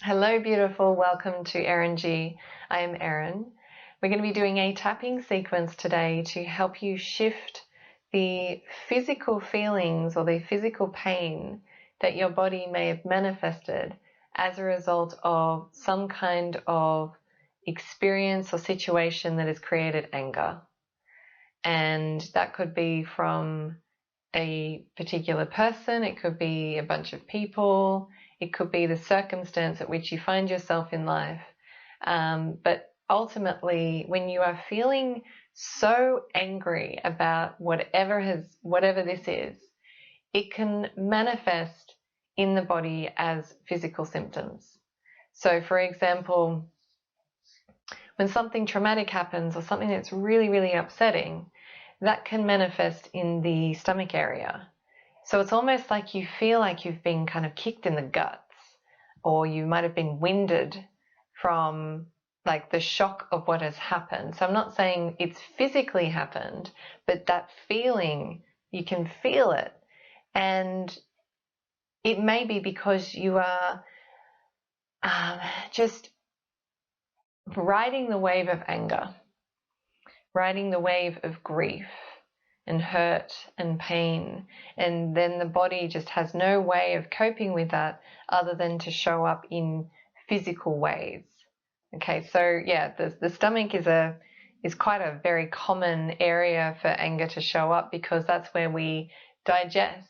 Hello, beautiful. Welcome to Eringy. I am Erin. We're going to be doing a tapping sequence today to help you shift the physical feelings or the physical pain that your body may have manifested as a result of some kind of experience or situation that has created anger. And that could be from a particular person, it could be a bunch of people, it could be the circumstance at which you find yourself in life. But ultimately, when you are feeling so angry about whatever this is, it can manifest in the body as physical symptoms. So, for example, when something traumatic happens or something that's really, really upsetting, that can manifest in the stomach area. So it's almost like you feel like you've been kind of kicked in the guts, or you might have been winded from like the shock of what has happened. So I'm not saying it's physically happened, but that feeling, you can feel it. And it may be because you are just riding the wave of anger, riding the wave of grief and hurt and pain, and then the body just has no way of coping with that other than to show up in physical ways. Okay, so yeah, the stomach is quite a very common area for anger to show up because that's where we digest.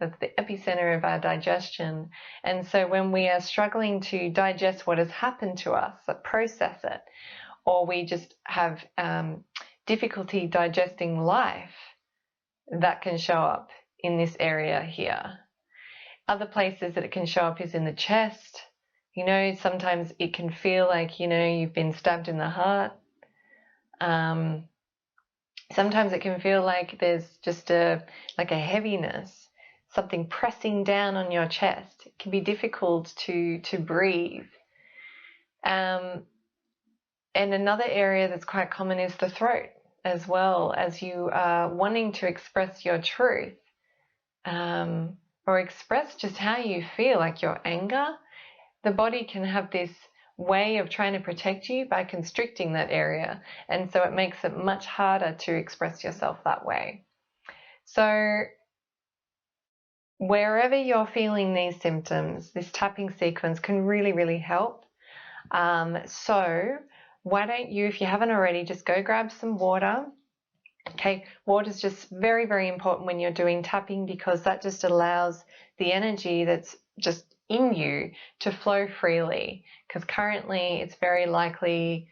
That's the epicenter of our digestion. And so when we are struggling to digest what has happened to us, process it, or we just have difficulty digesting life, that can show up in this area here. Other places that it can show up is in the chest. You know, sometimes it can feel like, you've been stabbed in the heart. Sometimes it can feel like there's just a heaviness, something pressing down on your chest. It can be difficult to breathe. And another area that's quite common is the throat, as well, as you are wanting to express your truth, or express just how you feel, like your anger. The body can have this way of trying to protect you by constricting that area, and so it makes it much harder to express yourself that way. So wherever you're feeling these symptoms, this tapping sequence can really, really help. So why don't you, if you haven't already, just go grab some water. Okay, water is just very, very important when you're doing tapping because that just allows the energy that's just in you to flow freely, because currently it's very likely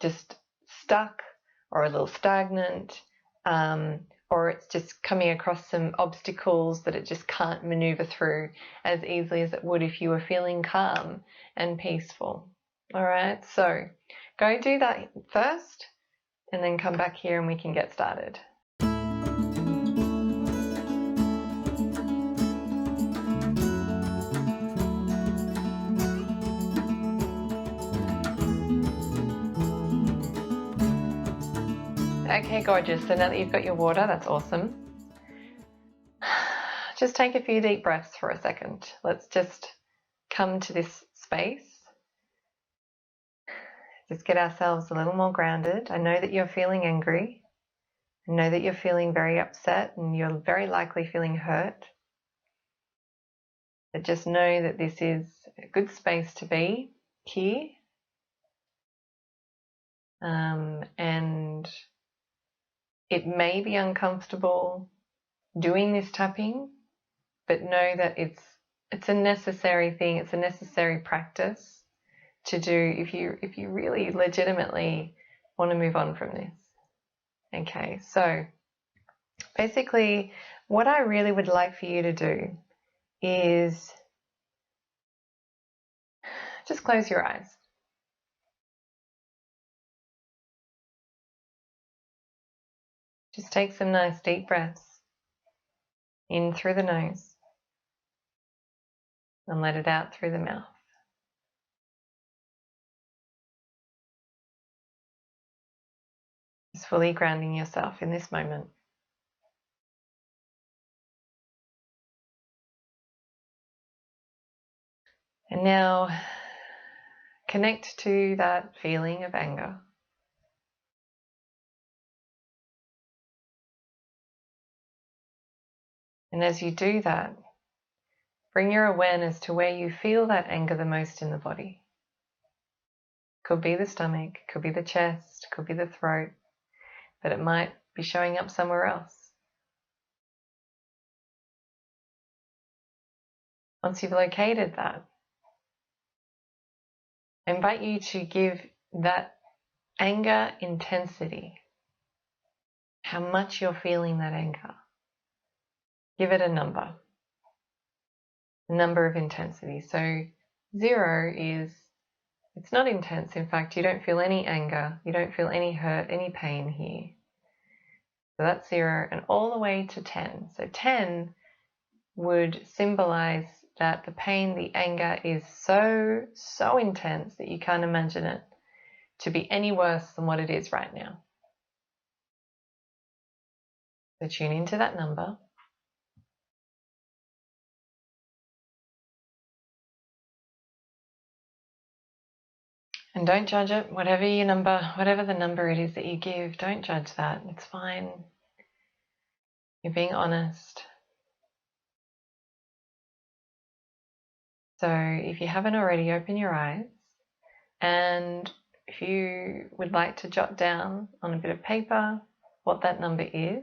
just stuck or a little stagnant, or it's just coming across some obstacles that it just can't maneuver through as easily as it would if you were feeling calm and peaceful. All right, so go do that first and then come back here and we can get started. Okay, gorgeous. So now that you've got your water, that's awesome. Just take a few deep breaths for a second. Let's just come to this space. Just get ourselves a little more grounded. I know that you're feeling angry. I know that you're feeling very upset and you're very likely feeling hurt. But just know that this is a good space to be here. And it may be uncomfortable doing this tapping, but know that it's a necessary thing. It's a necessary practice to do if you really legitimately want to move on from this. Okay, so basically what I really would like for you to do is just close your eyes. Just take some nice deep breaths in through the nose and let it out through the mouth. Just fully grounding yourself in this moment. And now connect to that feeling of anger. And as you do that, bring your awareness to where you feel that anger the most in the body. Could be the stomach, could be the chest, could be the throat, but it might be showing up somewhere else. Once you've located that, I invite you to give that anger intensity, how much you're feeling that anger. Give it a number of intensity. So 0 is, it's not intense. In fact, you don't feel any anger, you don't feel any hurt, any pain here. So that's 0, and all the way to 10. So 10 would symbolize that the pain, the anger is so intense that you can't imagine it to be any worse than what it is right now. So tune into that number. And don't judge it, whatever the number it is that you give, don't judge that. It's fine. You're being honest. So if you haven't already, open your eyes, and if you would like to jot down on a bit of paper what that number is,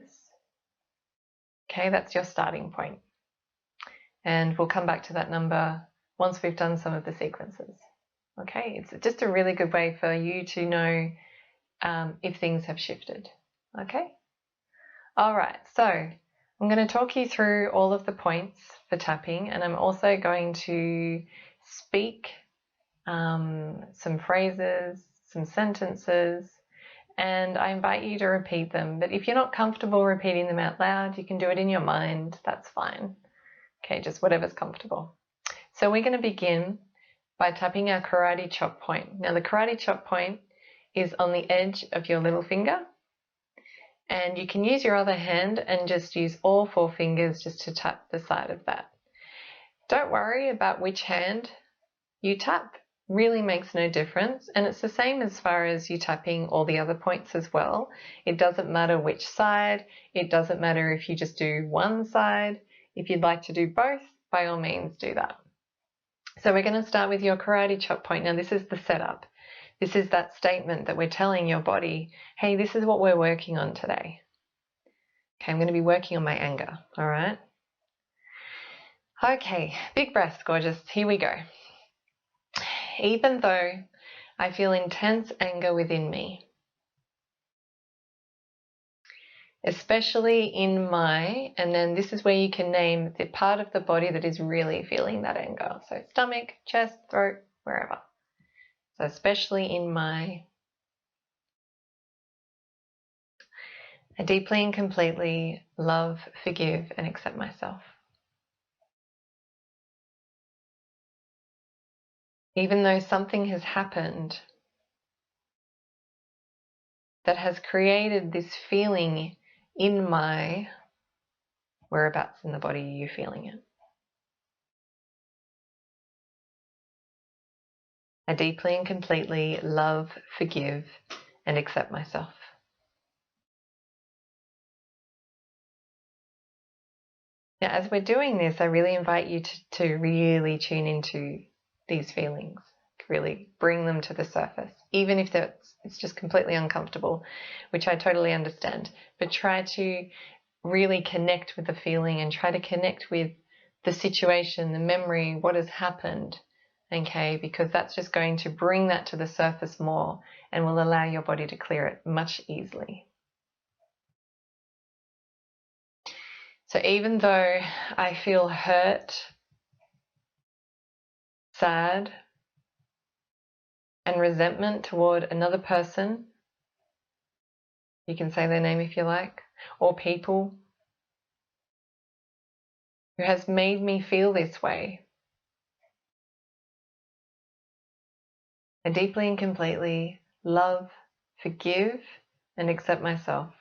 okay, that's your starting point. And we'll come back to that number once we've done some of the sequences. Okay, it's just a really good way for you to know if things have shifted. Okay, all right, so I'm going to talk you through all of the points for tapping, and I'm also going to speak some phrases, some sentences, and I invite you to repeat them. But if you're not comfortable repeating them out loud, you can do it in your mind. That's fine. Okay, just whatever's comfortable. So we're going to begin by tapping our karate chop point. Now the karate chop point is on the edge of your little finger, and you can use your other hand and just use all 4 fingers just to tap the side of that. Don't worry about which hand you tap. Really makes no difference, and it's the same as far as you tapping all the other points as well. It doesn't matter which side, it doesn't matter if you just do one side. If you'd like to do both, by all means do that. So we're going to start with your karate chop point. Now this is the setup. This is that statement that we're telling your body, hey, this is what we're working on today. Okay, I'm going to be working on my anger, all right? Okay, big breaths, gorgeous. Here we go. Even though I feel intense anger within me, especially in my, and then this is where you can name the part of the body that is really feeling that anger. So stomach, chest, throat, wherever. So especially in my, I deeply and completely love, forgive, and accept myself. Even though something has happened that has created this feeling in my, whereabouts in the body are you feeling it? I deeply and completely love, forgive, and accept myself. Now, as we're doing this, I really invite you to really tune into these feelings, really bring them to the surface, even if it's just completely uncomfortable, which I totally understand. But try to really connect with the feeling and try to connect with the situation, the memory, what has happened, okay? Because that's just going to bring that to the surface more and will allow your body to clear it much easily. So even though I feel hurt, sad, and resentment toward another person, you can say their name if you like, or people who has made me feel this way, I deeply and completely love, forgive, and accept myself.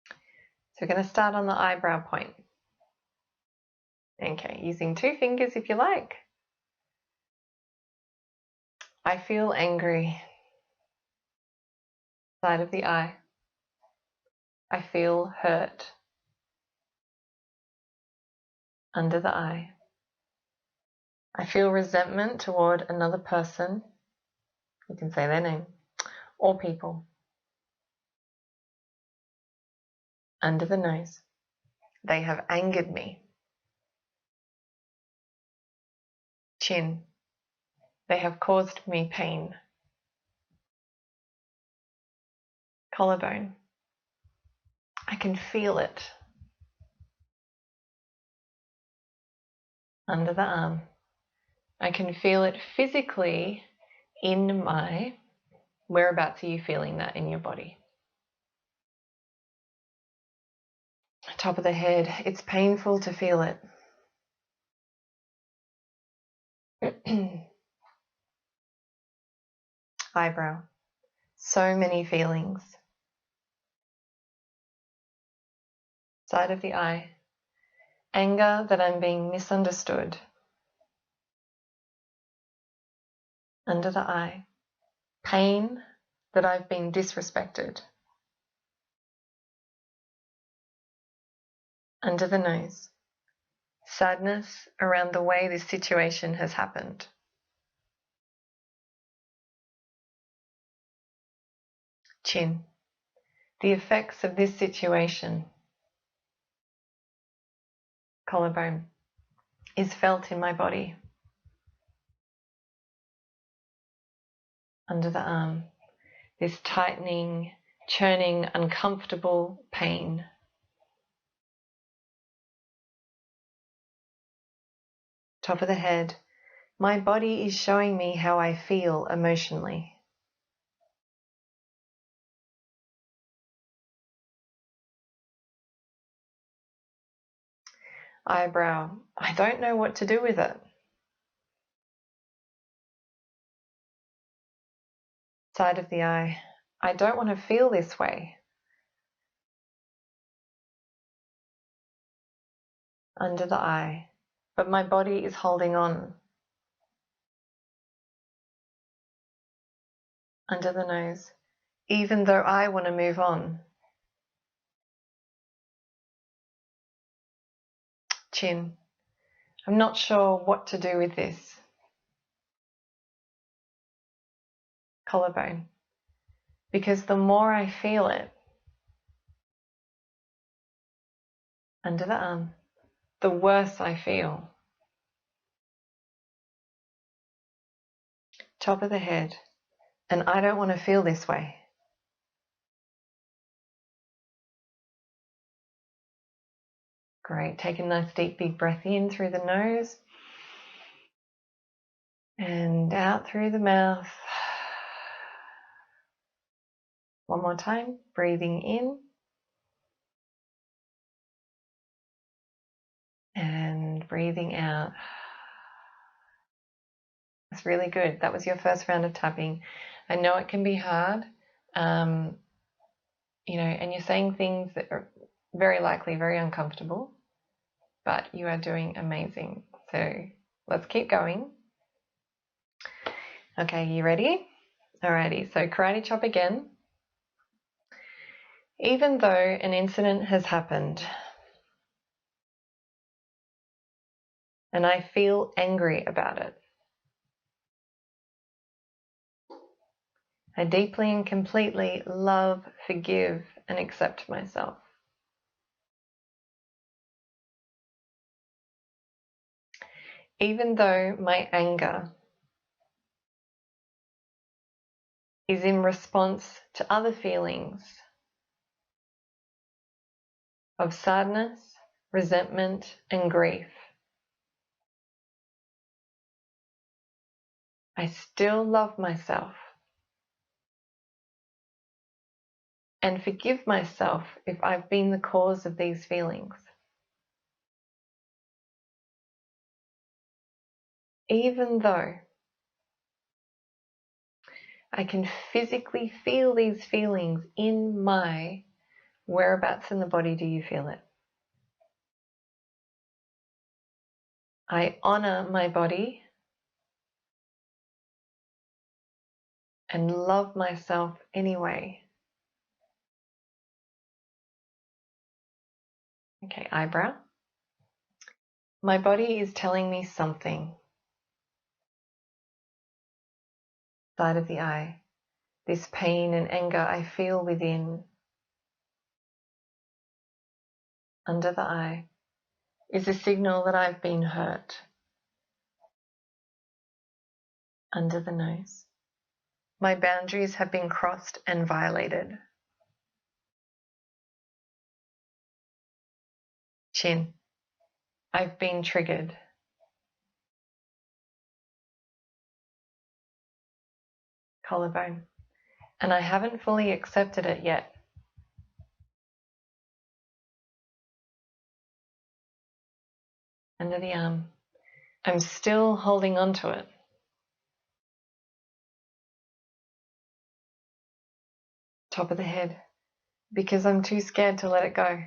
So we're going to start on the eyebrow point. Okay, using 2 fingers if you like. I feel angry. Side of the eye. I feel hurt. Under the eye. I feel resentment toward another person. You can say their name. Or people. Under the nose. They have angered me. Chin. They have caused me pain. Collarbone. I can feel it. Under the arm. I can feel it physically in my... Whereabouts are you feeling that in your body? Top of the head. It's painful to feel it. Eyebrow. So many feelings. Side of the eye. Anger that I'm being misunderstood. Under the eye. Pain that I've been disrespected. Under the nose. Sadness around the way this situation has happened. Chin. The effects of this situation. Collarbone. Is felt in my body. Under the arm. This tightening, churning, uncomfortable pain. Top of the head. My body is showing me how I feel emotionally. Eyebrow. I don't know what to do with it. Side of the eye. I don't want to feel this way. Under the eye. But my body is holding on. Under the nose. Even though I want to move on. Chin. I'm not sure what to do with this. Collarbone. Because the more I feel it, under the arm, the worse I feel. Top of the head. And I don't want to feel this way. Great. Take a nice deep big breath in through the nose and out through the mouth. One more time. Breathing in and breathing out. That's really good. That was your first round of tapping. I know it can be hard, and you're saying things that are very likely very uncomfortable, but you are doing amazing. So let's keep going. Okay, you ready? Alrighty, so karate chop again. Even though an incident has happened and I feel angry about it, I deeply and completely love, forgive, and accept myself. Even though my anger is in response to other feelings of sadness, resentment, and grief, I still love myself and forgive myself if I've been the cause of these feelings. Even though I can physically feel these feelings in my... Whereabouts in the body do you feel it? I honor my body and love myself anyway. Okay, eyebrow. My body is telling me something. Side of the eye. This pain and anger I feel within. Under the eye is a signal that I've been hurt. Under the nose. My boundaries have been crossed and violated. Chin. I've been triggered. Collarbone. And I haven't fully accepted it yet. Under the arm. I'm still holding on to it. Top of the head. Because I'm too scared to let it go.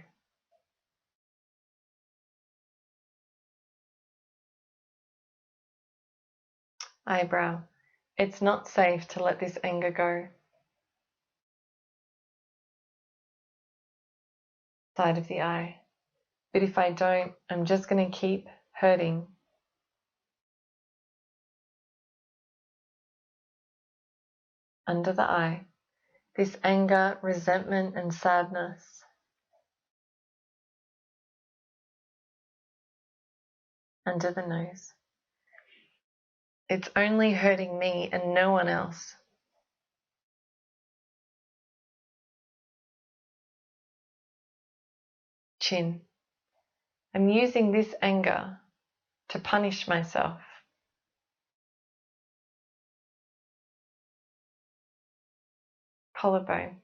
Eyebrow. It's not safe to let this anger go. Side of the eye. But if I don't, I'm just going to keep hurting. Under the eye. This anger, resentment, and sadness. Under the nose. It's only hurting me and no one else. Chin. I'm using this anger to punish myself. Collarbone.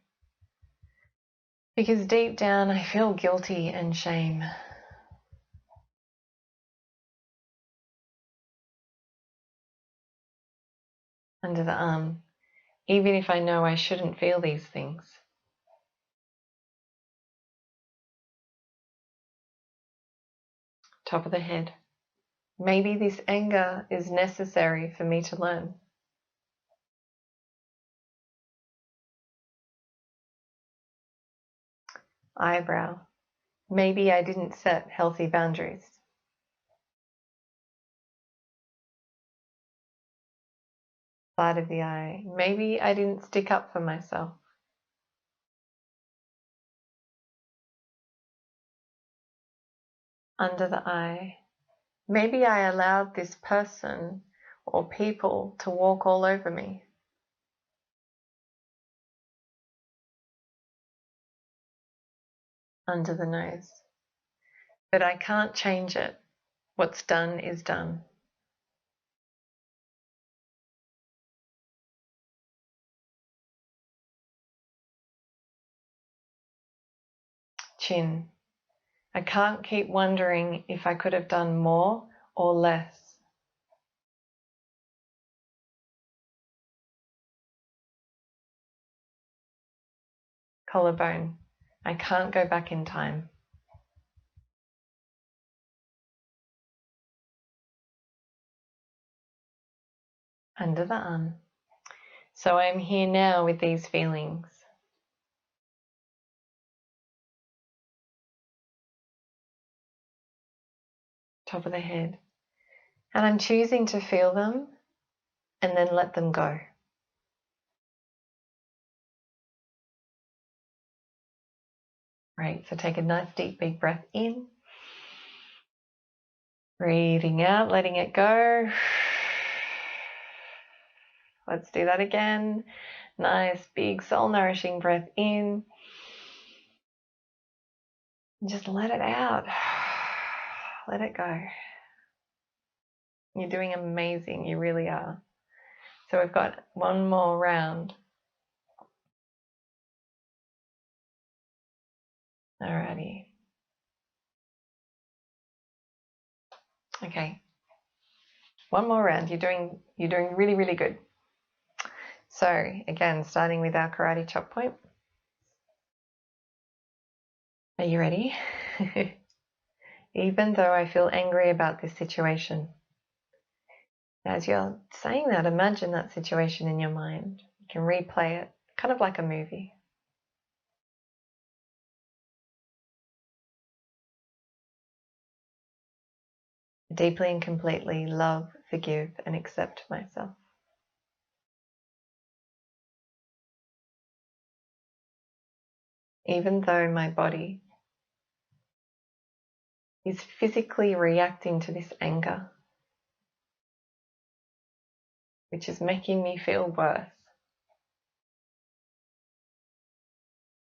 Because deep down I feel guilty and shame. Under the arm. Even if I know I shouldn't feel these things. Top of the head. Maybe this anger is necessary for me to learn. Eyebrow. Maybe I didn't set healthy boundaries. Side of the eye. Maybe I didn't stick up for myself. Under the eye. Maybe I allowed this person or people to walk all over me. Under the nose. But I can't change it. What's done is done. Chin. I can't keep wondering if I could have done more or less. Collarbone. I can't go back in time. Under the arm. So I'm here now with these feelings. Top of the head. And I'm choosing to feel them and then let them go. Right, so take a nice deep big breath in. Breathing out, letting it go. Let's do that again. Nice big soul nourishing breath in. Just let it out. Let it go. You're doing amazing, you really are. So we've got one more round. Alrighty. Okay. One more round. You're doing really, really good. So again, starting with our karate chop point. Are you ready? even though I feel angry about this situation. As you're saying that, imagine that situation in your mind. You can replay it, kind of like a movie. I deeply and completely love, forgive, and accept myself. Even though my body is physically reacting to this anger, which is making me feel worse,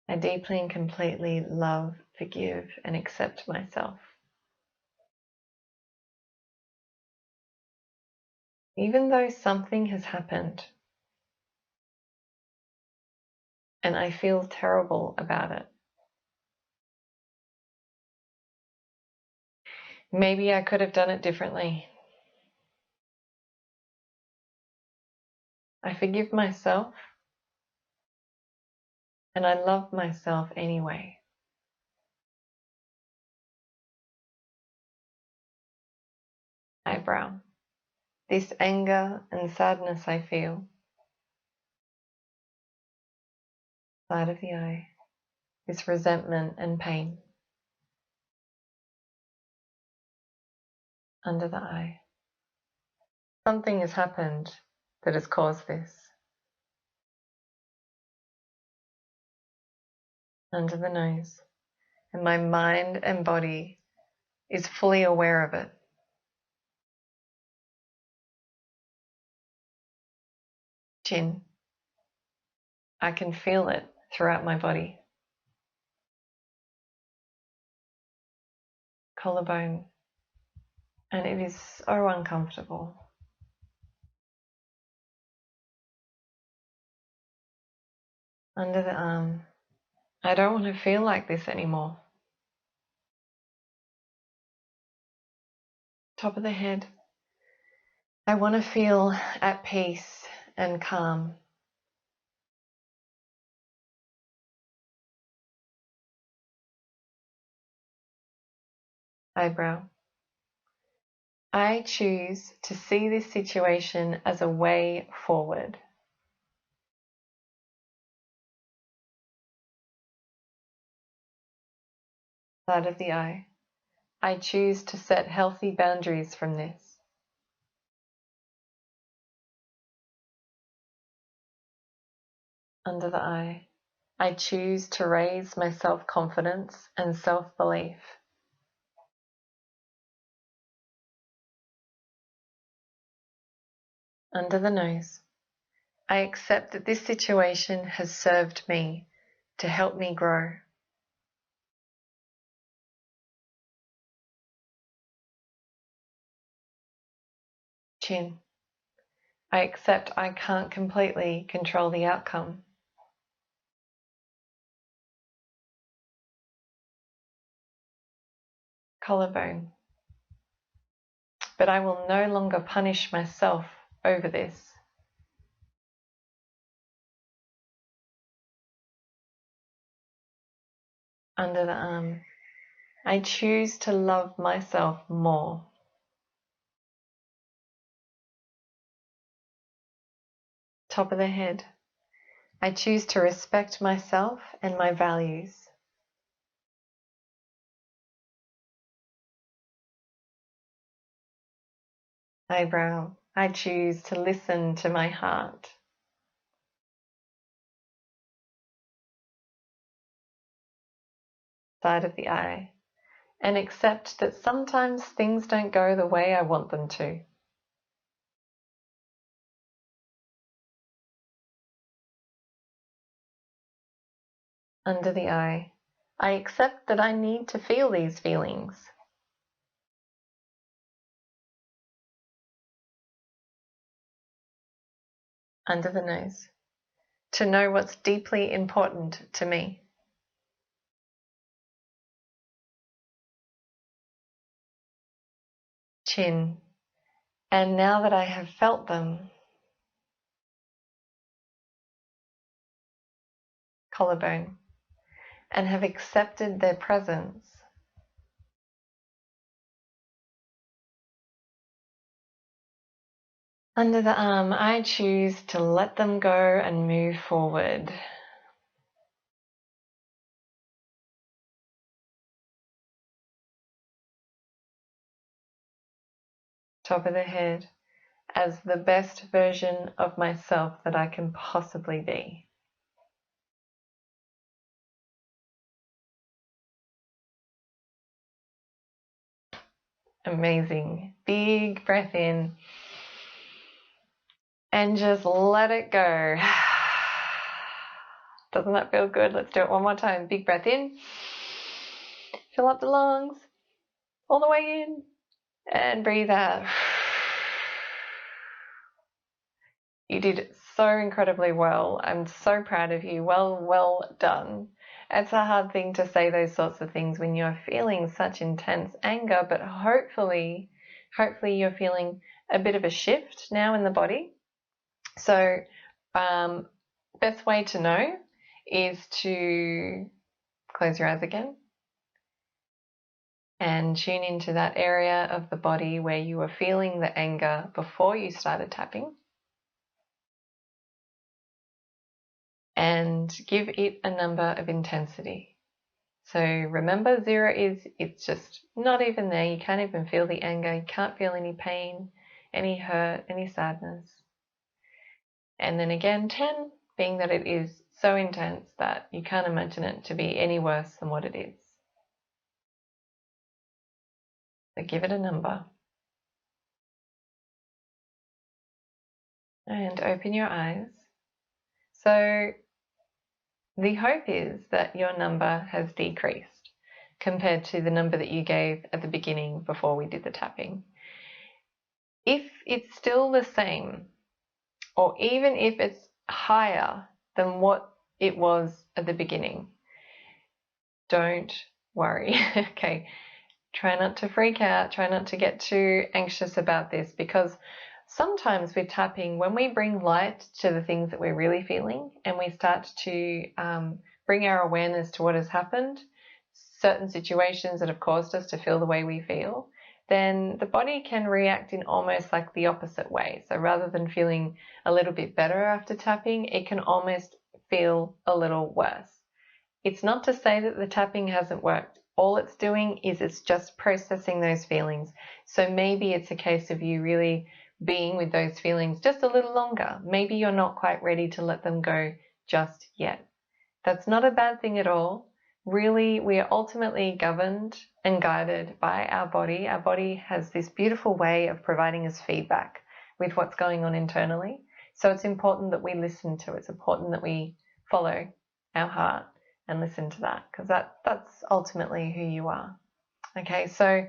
I deeply and completely love, forgive, and accept myself. Even though something has happened and I feel terrible about it, maybe I could have done it differently. I forgive myself and I love myself anyway. Eyebrow. This anger and sadness I feel. Side of the eye. This resentment and pain. Under the eye. Something has happened that has caused this. Under the nose. And my mind and body is fully aware of it. Chin. I can feel it throughout my body. Collarbone. And it is so uncomfortable. Under the arm. I don't want to feel like this anymore. Top of the head. I want to feel at peace and calm. Eyebrow. I choose to see this situation as a way forward. Side of the eye. I choose to set healthy boundaries from this. Under the eye. I choose to raise my self-confidence and self-belief. Under the nose. I accept that this situation has served me to help me grow. Chin. I accept I can't completely control the outcome. Collarbone. But I will no longer punish myself over this. Under the arm. I choose to love myself more. Top of the head. I choose to respect myself and my values. Eyebrow. I choose to listen to my heart. Side of the eye. And accept that sometimes things don't go the way I want them to. Under the eye. I accept that I need to feel these feelings. Under the nose. To know what's deeply important to me. Chin. And now that I have felt them. Collarbone. And have accepted their presence. Under the arm, I choose to let them go and move forward. Top of the head, as the best version of myself that I can possibly be. Amazing. Big breath in and just let it go. Doesn't that feel good? Let's do it one more time. Big breath in. Fill up the lungs all the way in and breathe out. You did so incredibly well. I'm so proud of you. Well done. It's a hard thing to say those sorts of things when you're feeling such intense anger, but hopefully you're feeling a bit of a shift now in the body. So best way to know is to close your eyes again and tune into that area of the body where you were feeling the anger before you started tapping. And give it a number of intensity. So remember, 0 is it's just not even there. You can't even feel the anger. You can't feel any pain, any hurt, any sadness. And then again, 10 being that it is so intense that you can't imagine it to be any worse than what it is. So give it a number. And open your eyes. So the hope is that your number has decreased compared to the number that you gave at the beginning before we did the tapping. If it's still the same, or even if it's higher than what it was at the beginning, don't worry, okay? Try not to freak out, try not to get too anxious about this, because sometimes with tapping, when we bring light to the things that we're really feeling and we start to bring our awareness to what has happened, certain situations that have caused us to feel the way we feel, then the body can react in almost like the opposite way. So rather than feeling a little bit better after tapping, it can almost feel a little worse. It's not to say that the tapping hasn't worked. All it's doing is it's just processing those feelings. So maybe it's a case of you really being with those feelings just a little longer. Maybe you're not quite ready to let them go just yet. That's not a bad thing at all. Really, we are ultimately governed and guided by our body. Our body has this beautiful way of providing us feedback with what's going on internally. So it's important that we listen to it. It's important that we follow our heart and listen to that, because that's ultimately who you are. Okay, so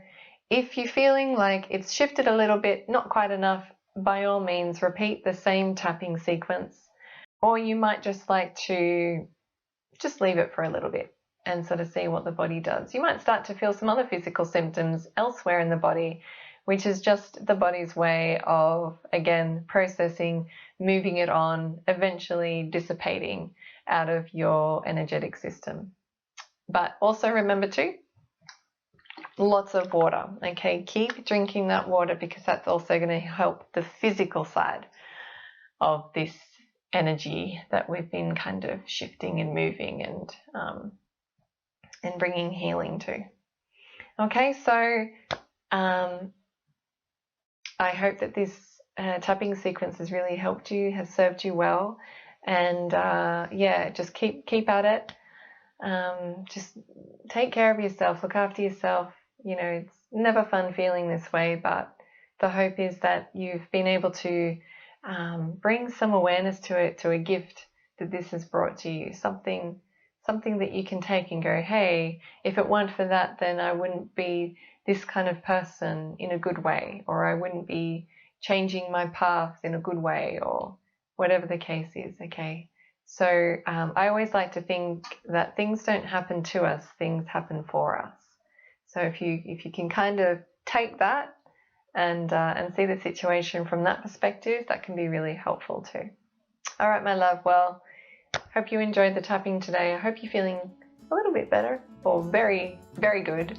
if you're feeling like it's shifted a little bit, not quite enough, by all means repeat the same tapping sequence, or you might just like to just leave it for a little bit and sort of see what the body does. You might start to feel some other physical symptoms elsewhere in the body, which is just the body's way of, again, processing, moving it on, eventually dissipating out of your energetic system. But also remember too, lots of water, okay? Keep drinking that water, because that's also going to help the physical side of this energy that we've been kind of shifting and moving and bringing healing to. Okay, so I hope that this tapping sequence has really helped you, has served you well, and yeah, just keep at it. Just take care of yourself, look after yourself. You know, it's never fun feeling this way, but the hope is that you've been able to bring some awareness to it, to a gift that this has brought to you, something that you can take and go, hey, if it weren't for that, then I wouldn't be this kind of person in a good way, or I wouldn't be changing my path in a good way, or whatever the case is, okay? So I always like to think that things don't happen to us, things happen for us. So if you can kind of take that and see the situation from that perspective, that can be really helpful too. All right, my love. Well, hope you enjoyed the tapping today. I hope you're feeling a little bit better, or very, very good.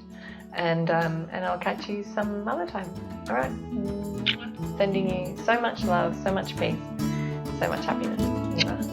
And I'll catch you some other time. All right. Sending you so much love, so much peace, so much happiness.